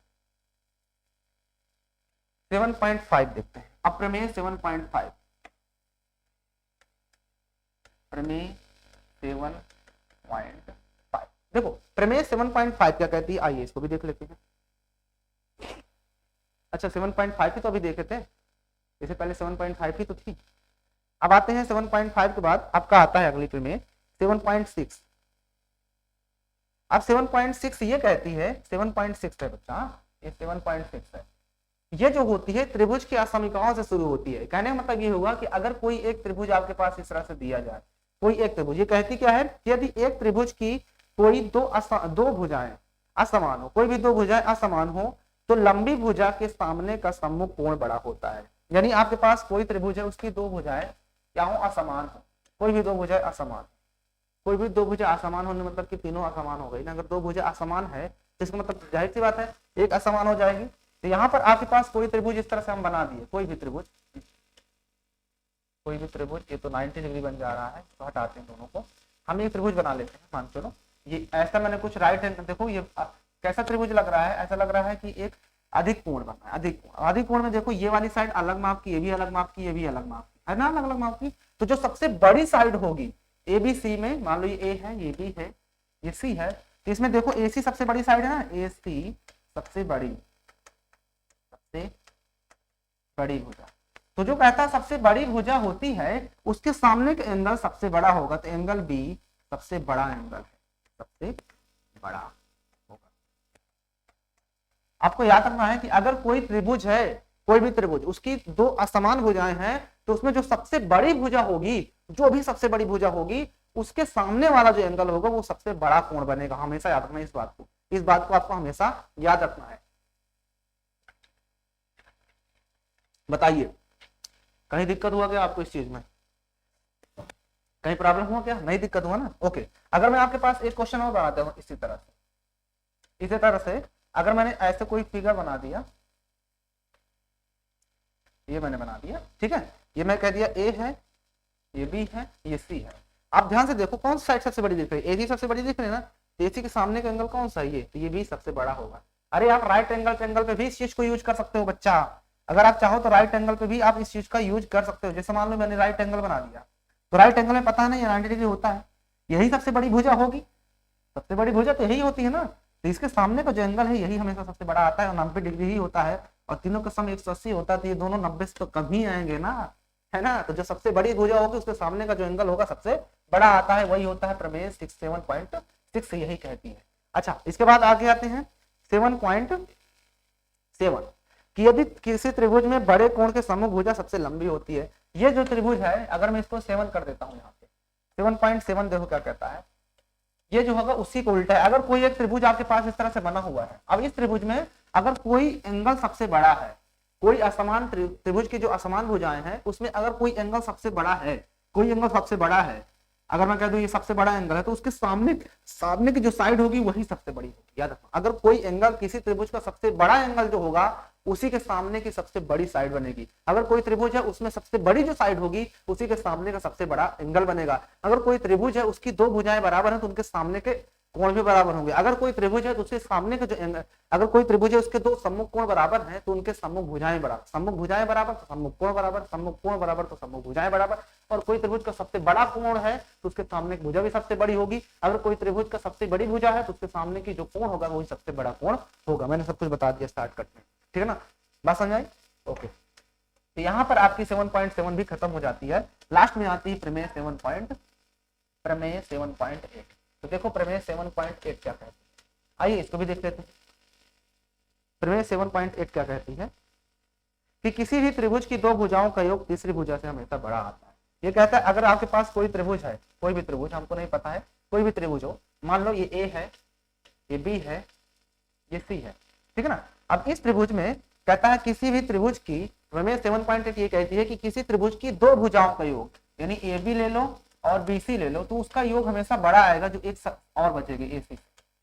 7.5 देखते हैं। अब प्रमेय 7.5, प्रमेय 7.5 देखो, प्रमेय 7.5 क्या कहती है, आइए इसको भी देख लेते हैं। अच्छा 7.5 की तो अभी देखे थे, इससे पहले 7.5 की तो थी। अब आते हैं 7.5 के बाद आपका आता है अगली प्रमेय 7.6। अब 7.6 ये कहती है, 7.6 है बच्चा, ये 7.6 है। ये जो होती है त्रिभुज की असमीकाओं से शुरू होती है। कहने का मतलब ये होगा कि अगर कोई एक त्रिभुज आपके पास इस तरह से दिया जाए, कोई एक त्रिभुज, ये कहती क्या है, यदि एक त्रिभुज की कोई दो भुजाएं असमान हो, कोई भी दो भुजाएं असमान हो तो लंबी भुजा के सामने का सम्मुख कोण बड़ा होता है। यानी आपके पास कोई त्रिभुज है, उसकी दो भुजाएं क्या हो, असमान हो, कोई भी दो भुजाएं असमान, कोई भी दो भुजा असमान होने मतलब कि तीनों असमान हो गई ना। अगर दो भुजा असमान है तो इसका मतलब जाहिर सी बात है एक असमान हो जाएगी। तो यहाँ पर आपके पास कोई त्रिभुज इस तरह से हम बना दिए, कोई भी त्रिभुज ये तो 90 डिग्री बन जा रहा है, तो हटाते हैं दोनों को, हम एक त्रिभुज बना लेते हैं। मान चलो ये ऐसा मैंने कुछ राइट हैंड, देखो ये कैसा त्रिभुज लग रहा है, ऐसा लग रहा है कि एक अधिक कोण बना है, अधिक कोण में देखो ये वाली साइड अलग माप की, ये भी अलग माप की, ये भी अलग माप की, है ना, अलग अलग माप की। तो जो सबसे बड़ी साइड होगी ए बी सी में, मान लो ये ए है, ये बी है, ये सी है, तो इसमें देखो ए सी सबसे बड़ी साइड है ना, ए सी सबसे बड़ी भुजा। तो जो कहता है सबसे बड़ी भुजा होती है उसके सामने का एंगल सबसे बड़ा होगा, तो एंगल बी सबसे बड़ा एंगल है, सबसे बड़ा होगा। आपको याद रखना है कि अगर कोई त्रिभुज है, कोई भी त्रिभुज, उसकी दो असमान भुजाएं हैं, तो उसमें जो सबसे बड़ी भुजा होगी, जो भी सबसे बड़ी भुजा होगी, उसके सामने वाला जो एंगल होगा वो सबसे बड़ा कोण बनेगा। हमेशा याद रखना है इस बात को आपको हमेशा याद रखना है। बताइए कहीं दिक्कत हुआ क्या आपको इस चीज में, कहीं प्रॉब्लम हुआ क्या, नहीं दिक्कत हुआ ना। ओके, अगर मैं आपके पास एक क्वेश्चन और बनाता हूँ इसी तरह से अगर मैंने ऐसे कोई फिगर बना दिया, ये मैंने बना दिया, ठीक है, ये मैं कह दिया ए है, ये बी है, ये सी है। आप ध्यान से देखो कौन सी साइड सबसे बड़ी दिख रही है, ए सी सबसे बड़ी दिख रही है ना, ए सी के सामने का एंगल कौन सा है, ये, तो ये बी सबसे बड़ा होगा। अरे आप राइट एंगल पे भी इस चीज को यूज कर सकते हो बच्चा, अगर आप चाहो तो राइट एंगल पे भी आप इस चीज का यूज कर सकते हो। जैसे मान लो मैंने राइट एंगल बना दिया, तो राइट एंगल में पता है ना ये 90 डिग्री होता है, यही सबसे बड़ी भुजा होगी, सबसे बड़ी भुजा तो यही होती है ना, तो इसके सामने का जो एंगल है यही हमेशा सबसे बड़ा आता है और 90 डिग्री ही होता है, और तीनों का सम 180 होता है, तो ये दोनों 90 से तो कम ही आएंगे ना, है ना। तो जो सबसे बड़ी भुजा होगी उसके सामने का जो एंगल होगा सबसे बड़ा आता है, वही होता है प्रमेय 67.6 यही कहती है। अच्छा, इसके बाद आगे आते हैं 7.7 कि यदि किसी त्रिभुज में बड़े कोण के सम्मुख भुजा सबसे लंबी होती है। ये जो त्रिभुज है अगर मैं इसको 7 कर देता हूँ, यहाँ पे 7.7 देखो क्या कहता है, ये जो होगा उसी को उल्टा है। अगर कोई एक त्रिभुज आपके पास इस तरह से बना हुआ है, अब इस त्रिभुज में अगर कोई एंगल सबसे बड़ा है, कोई असमान त्रिभुज की जो असमान भुजाएं हैं उसमें अगर कोई एंगल सबसे बड़ा है, कोई एंगल सबसे बड़ा है, अगर मैं कह दूं ये सबसे बड़ा एंगल है, तो उसके सामने की जो साइड होगी वही सबसे बड़ी होगी। याद रखना, अगर कोई एंगल किसी त्रिभुज का सबसे बड़ा एंगल जो होगा उसी के सामने की सबसे बड़ी साइड बनेगी। अगर कोई त्रिभुज है उसमें सबसे बड़ी जो साइड होगी उसी के सामने का सबसे बड़ा एंगल बनेगा। अगर कोई त्रिभुज है उसकी दो भुजाएं बराबर हैं तो उनके सामने के कोण भी बराबर होंगे। अगर कोई त्रिभुज है तो उसके सामने के जो एंगल, अगर कोई त्रिभुज है उसके दो सम्मुख कोण बराबर हैं तो उनके सम्मुख भुजाएं बराबर, सम्मुख भुजाएं बराबर तो सम्मुख कोण बराबर, सम्मुख कोण बराबर तो सम्मुख भुजाएं बराबर। और कोई त्रिभुज का सबसे बड़ा कोण है तो उसके सामने की भुजा भी सबसे बड़ी होगी। अगर कोई त्रिभुज का सबसे बड़ी भुजा है तो उसके सामने की जो कोण होगा वही सबसे बड़ा कोण होगा। मैंने सब कुछ बता दिया स्टार्ट कट में, ठीक है ना, बात समझ आई। ओके, तो यहाँ पर आपकी 7.7 भी खत्म हो जाती है। लास्ट में आती है प्रमेय 7.8। तो देखो प्रमेय 7.8 क्या कहती है, आइए इसको भी देख लेते हैं। प्रमेय 7.8 क्या कहती है कि किसी भी त्रिभुज की दो भुजाओं का योग तीसरी भुजा से हमेशा बड़ा आता है। ये कहता है अगर आपके पास कोई त्रिभुज है, कोई भी त्रिभुज, हमको नहीं पता है, कोई भी त्रिभुज हो, मान लो ये ए है, ये बी है, ये सी है, ठीक है ना। अब इस त्रिभुज में कहता है किसी भी त्रिभुज की, प्रमेय 7.8 ये कहती है कि किसी त्रिभुज की दो भुजाओं का योग, यानी ए बी ले लो और बी सी ले लो, तो उसका योग हमेशा बड़ा आएगा जो एक और बचेगी ए सी।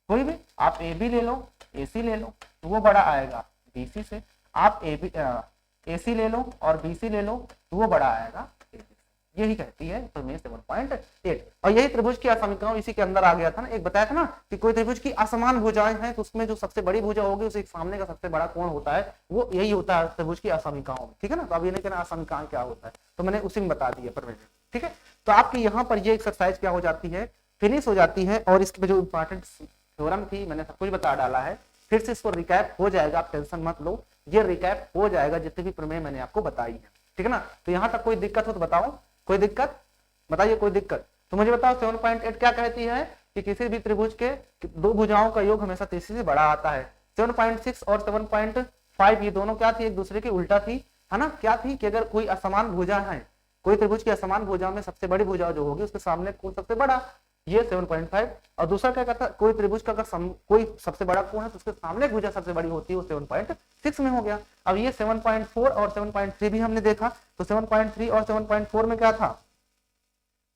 कोई भी आप ए बी ले लो, ए सी ले लो, तो वो बड़ा आएगा बी सी से। आप ए सी ले लो और बी सी ले लो तो वो बड़ा आएगा ए सी से। यही कहती है प्रमेय 7.8। और यही त्रिभुज की असमीकरण इसी के अंदर आ गया था ना, एक बताया था ना कि कोई त्रिभुज की असमान भुजाएं हैं तो उसमें जो सबसे बड़ी भुजा होगी उसके सामने का सबसे बड़ा कोण होता है, वो यही होता है त्रिभुज की असमीकरण में, ठीक है ना। तो अब ये नहीं कहना असमीकरण क्या होता है, तो मैंने उसी में बता दिया प्रमेय, ठीक है। तो आपकी यहाँ पर ये एक्सरसाइज क्या हो जाती है, फिनिश हो जाती है। और इसके जो इंपॉर्टेंट थ्योरम थी मैंने सब कुछ बता डाला है, फिर से इसको रिकैप हो जाएगा, आप टेंशन मत लो, ये रिकैप हो जाएगा जितने भी प्रमेय मैंने आपको बताई है, ठीक है ना। तो यहाँ तक कोई दिक्कत हो तो बताओ, कोई दिक्कत बताइए, कोई दिक्कत तो मुझे बताओ। 7.8 क्या कहती है कि किसी भी त्रिभुज के दो भुजाओं का योग हमेशा तीसरी से बड़ा आता है। 7.6 और 7.5 ये दोनों क्या थी, एक दूसरे की उल्टा थी, है ना। क्या थी कि अगर कोई असमान भुजा है, कोई त्रिभुज की असमान भुजा में सबसे बड़ी भुजा जो होगी उसके सामने कोण सबसे बड़ा, ये 7.5। और दूसरा क्या कहता है, कोई त्रिभुज का अगर कोई सबसे बड़ा कोण है तो उसके सामने भुजा सबसे बड़ी होती है, वो 7.6 में हो गया। अब ये 7.4 और 7.3 भी हमने देखा, तो 7.3 और 7.4 में क्या था,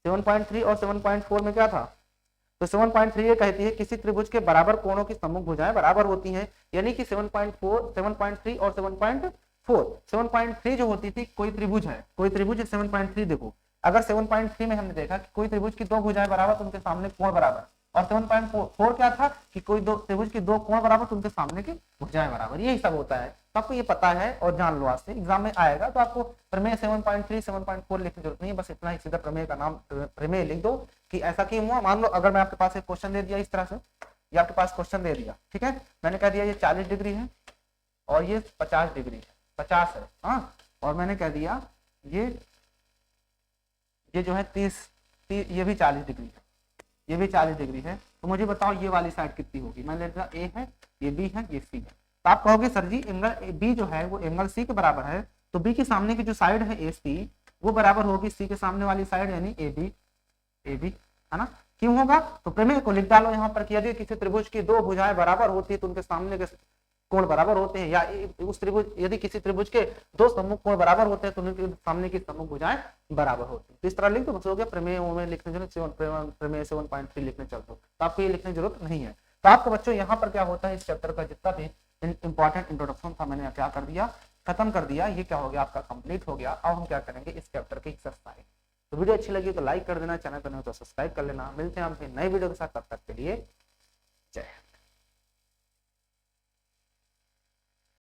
7.3 और 7.4 में क्या था, तो 7.3 ये कहती है किसी त्रिभुज के बराबर कोणों की सम्मुख भुजाएं बराबर होती हैं, यानी कि 7.4, 7.3 और 7.4, 7.3 जो होती थी, कोई त्रिभुज है, कोई त्रिभुज है 7.3, देखो अगर 7.3 में हमने देखा कि कोई त्रिभुज की दो भुजाएं बराबर तो उनके सामने कोण बराबर, और 7.4 क्या था कि कोई दो त्रिभुज की दो कोण बराबर तो उनके सामने की भुजाएं बराबर, यही सब होता है। तो आपको ये पता है और जान लो, आज से एग्जाम में आएगा तो आपको प्रमेय 7.3 7.4 लिखने की जरूरत नहीं है, बस इतना ही, सीधा प्रमेय का नाम प्रमेय लिख दो कि ऐसा क्यों हुआ। मान लो अगर मैं आपके पास एक क्वेश्चन दे दिया इस तरह से, ये आपके पास क्वेश्चन दे दिया, ठीक है, मैंने कह दिया ये 40 डिग्री है और ये 50 डिग्री है, 50 है, हाँ, और मैंने कह दिया ये जो है 30, ये भी 40 डिग्री है, ये भी 40 डिग्री है, तो मुझे बताओ ये वाली साइड कितनी होगी। मान लेता ए है, ये बी है, ये सी है, तो आप कहोगे सर जी एंगल बी जो है वो एंगल सी के बराबर है, तो बी के सामने की जो साइड है ए सी वो बराबर होगी सी के सामने वाली साइड यानी ए बी, है ना। क्यों होगा, तो प्रमेय को लिख डालो यहाँ पर कि यदि किसी त्रिभुज की दो भुजाएं बराबर होती है तो उनके सामने के कोण बराबर होते हैं, या उस त्रिभुज, यदि किसी त्रिभुज के दो सम्मुख कोण बराबर होते हैं तो उनके सामने की सम्मुख भुजाएं बराबर होती है। तो इस तरह लिख दो, बस हो गया। प्रमेय में लिखने जरूरत, प्रमेय 7.3 लिखने चल दो, तो आपको ये लिखने की जरूरत नहीं है। तो आपके बच्चों यहाँ पर क्या होता है, इस चैप्टर का जितना भी इंपॉर्टेंट इंट्रोडक्शन था मैंने क्या कर दिया, खत्म कर दिया। ये क्या हो गया, आपका कंप्लीट हो गया। अब हम क्या करेंगे, इस चैप्टर की एक्सरसाइज। तो वीडियो अच्छी लगी तो लाइक कर देना, चैनल पर नहीं तो सब्सक्राइब कर लेना। मिलते हैं हम फिर नए वीडियो के साथ, तब तक के लिए जय।